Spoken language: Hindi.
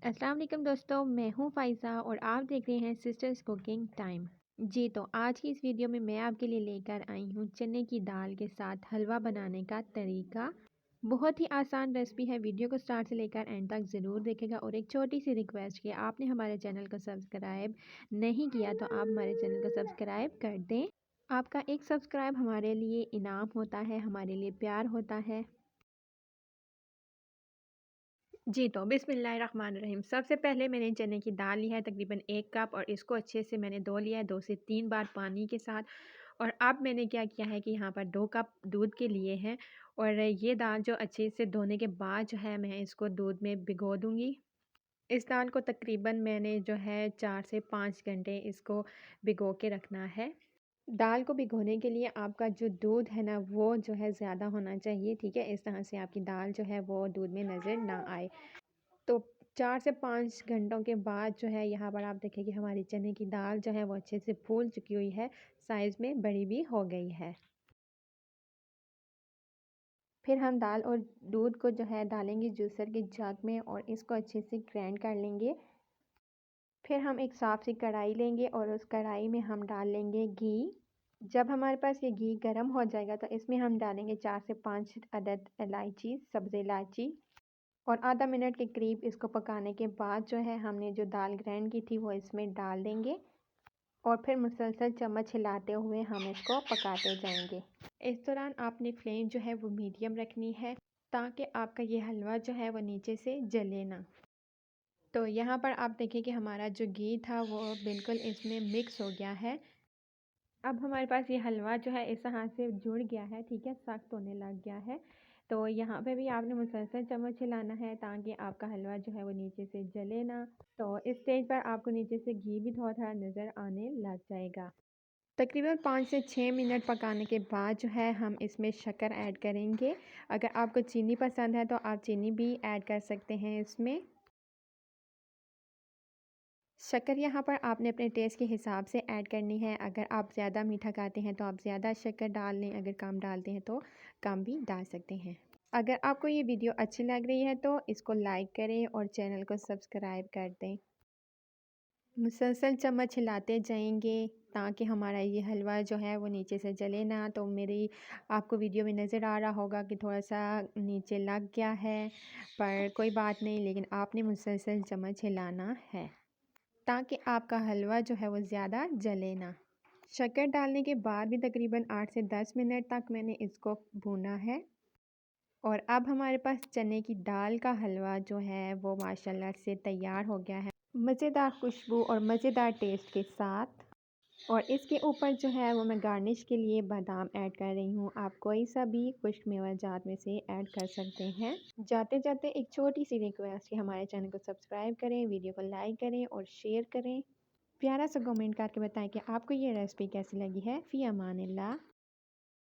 अस्सलाम वालेकुम दोस्तों, मैं हूं फ़ाइज़ा और आप देख रहे हैं सिस्टर्स कुकिंग टाइम। जी तो आज की इस वीडियो में मैं आपके लिए लेकर आई हूं चने की दाल के साथ हलवा बनाने का तरीका। बहुत ही आसान रेसिपी है। वीडियो को स्टार्ट से लेकर एंड तक ज़रूर देखेगा और एक छोटी सी रिक्वेस्ट कि आपने हमारे चैनल को सब्सक्राइब नहीं किया तो आप हमारे चैनल को सब्सक्राइब कर दें। आपका एक सब्सक्राइब हमारे लिए इनाम होता है, हमारे लिए प्यार होता है। जी तो बिस्मिल्लाहिर्रहमानिर्रहीम। सबसे पहले मैंने चने की दाल ली है तकरीबन 1 कप और इसको अच्छे से मैंने धो लिया है 2 से 3 बार पानी के साथ। और अब मैंने क्या किया है कि यहाँ पर 2 कप दूध के लिए हैं और ये दाल जो अच्छे से धोने के बाद जो है मैं इसको दूध में भिगो दूँगी। इस दाल को तकरीबन मैंने जो है 4 से 5 घंटे इसको भिगो के रखना है। दाल को भिगोने के लिए आपका जो दूध है ना वो जो है ज़्यादा होना चाहिए, ठीक है? इस तरह से आपकी दाल जो है वो दूध में नज़र ना आए। तो 4 से 5 घंटों के बाद जो है यहाँ पर आप देखें कि हमारी चने की दाल जो है वो अच्छे से फूल चुकी हुई है, साइज़ में बड़ी भी हो गई है। फिर हम दाल और दूध को जो है डालेंगे जूसर के जग में और इसको अच्छे से ग्राइंड कर लेंगे। फिर हम एक साफ़ सी कढ़ाई लेंगे और उस कढ़ाई में हम डाल लेंगे घी। जब हमारे पास ये घी गर्म हो जाएगा तो इसमें हम डालेंगे 4 से 5 अदद इलायची, सब्ज़ इलायची। और आधा मिनट के करीब इसको पकाने के बाद जो है हमने जो दाल ग्राइंड की थी वो इसमें डाल देंगे और फिर मुसलसल चम्मच हिलाते हुए हम इसको पकाते जाएंगे। इस दौरान आपने फ्लेम जो है वो मीडियम रखनी है ताकि आपका ये हलवा जो है वो नीचे से जले ना। तो यहाँ पर आप देखें कि हमारा जो घी था वो बिल्कुल इसमें मिक्स हो गया है। अब हमारे पास ये हलवा जो है इस तरह से जुड़ गया है, ठीक है, सख्त होने लग गया है। तो यहाँ पे भी आपने मुसलसल चम्मच हिलाना है ताकि आपका हलवा जो है वो नीचे से जले ना। तो इस स्टेज पर आपको नीचे से घी भी थोड़ा थोड़ा नज़र आने लग जाएगा। तकरीबन 5 से 6 मिनट पकाने के बाद जो है हम इसमें शक्कर ऐड करेंगे। अगर आपको चीनी पसंद है तो आप चीनी भी ऐड कर सकते हैं इसमें। शक्कर यहाँ पर आपने अपने टेस्ट के हिसाब से ऐड करनी है। अगर आप ज़्यादा मीठा खाते हैं तो आप ज़्यादा शक्कर डाल लें, अगर कम डालते हैं तो कम भी डाल सकते हैं। अगर आपको ये वीडियो अच्छी लग रही है तो इसको लाइक करें और चैनल को सब्सक्राइब कर दें। मुसलसल चम्मच हिलाते जाएंगे ताकि हमारा ये हलवा जो है वो नीचे से जले ना। तो मेरी आपको वीडियो में नज़र आ रहा होगा कि थोड़ा सा नीचे लग गया है, पर कोई बात नहीं, लेकिन आपने मुसलसल चम्मच हिलाना है ताकि आपका हलवा जो है वो ज़्यादा जले ना। शक्कर डालने के बाद भी तकरीबन 8 से 10 मिनट तक मैंने इसको भूना है और अब हमारे पास चने की दाल का हलवा जो है वो माशाल्लाह से तैयार हो गया है, मज़ेदार खुशबू और मज़ेदार टेस्ट के साथ। और इसके ऊपर जो है वो मैं गार्निश के लिए बादाम ऐड कर रही हूँ। आप कोई सा भी खुश्क मेवाजात में से ऐड कर सकते हैं। जाते जाते एक छोटी सी रिक्वेस्ट कि हमारे चैनल को सब्सक्राइब करें, वीडियो को लाइक करें और शेयर करें। प्यारा सा कमेंट करके बताएं कि आपको ये रेसिपी कैसी लगी है। फ़ी अमानिल्लाह।